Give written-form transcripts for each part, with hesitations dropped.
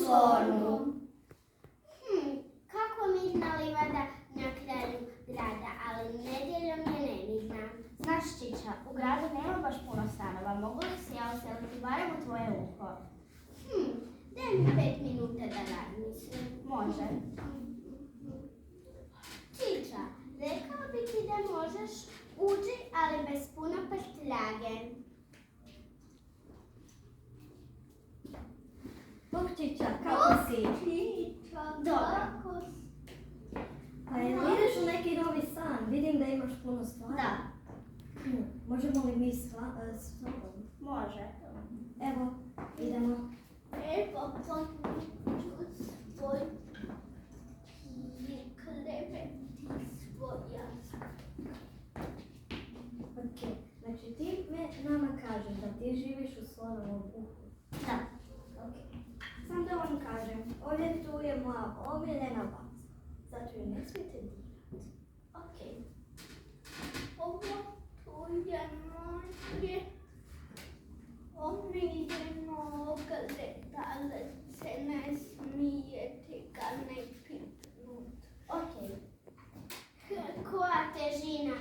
slonu. Kako mirna livada na kraju grada, ali nedjeljom je nemirna. Znaš, Čiča, u gradu nema baš puno stanova. Mogu li se ja useliti barem u tvoje uho? Daj mi 5 minuta da razmislim. Može. Čiča, rekao bi ti da možeš ući, ali bez puno prtljage. Bog, Čiča, kako si? Čiča, kako si? Pa jel ideš u neki novi stan? Vidim da imaš puno stvari. Da. Možemo li mi s tobom? Može. Evo, idemo. Evo, ću svoj krevet i svoja. Ok, znači ti nama kažeš da ti živiš u slonovom uhu. Da. Ok, sam da vam kažem, ovdje tu je moja omiljena baca. Zato ju ne smijete dirati. Ok. Ovo tu je moje omiljeno gledale, se ne smijete ga ne pitnut. Ok. Koja težina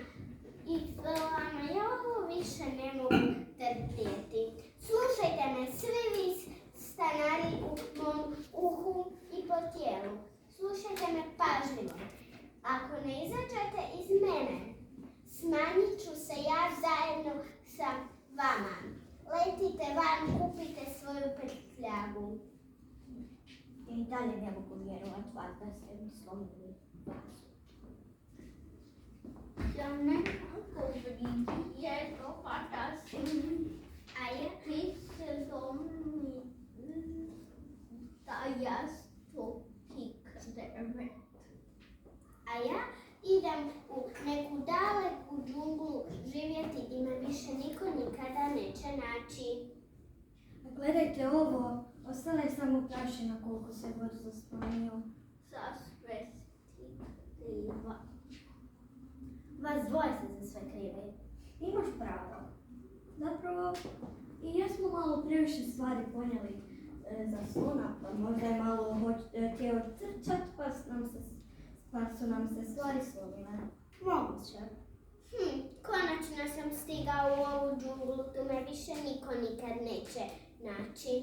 i vama, ja ovo više ne mogu trpjeti. Slušajte me svi vi stanari u mom uhu i po tijelu. Slušajte me pažljivo. Ako ne izađete iz mene, smanjit ću se ja zajedno sa vama. Letite van, kupite svoju prtljagu. I dalje ne mogu vjerovati da ste mi slomili vazu. Ja ne mogu vjerovati da si a ja ti se slomili da ja sto krevet. A ja idem u neku daleku džunglu živjeti gdje me više niko nikada neće naći. Gledajte ovo, ostala je samo prašina koliko se brzo smanjio. Za sve si kriva. Vas dvoje ste za sve krivi. Imaš pravo. Zapravo, i jesmo malo previše stvari ponijeli za slona, pa možda je malo htio trčat, pa su nam se stvari slomile. Moguće. Konačno sam stigao u ovu džunglu, tu me više niko nikad neće naći.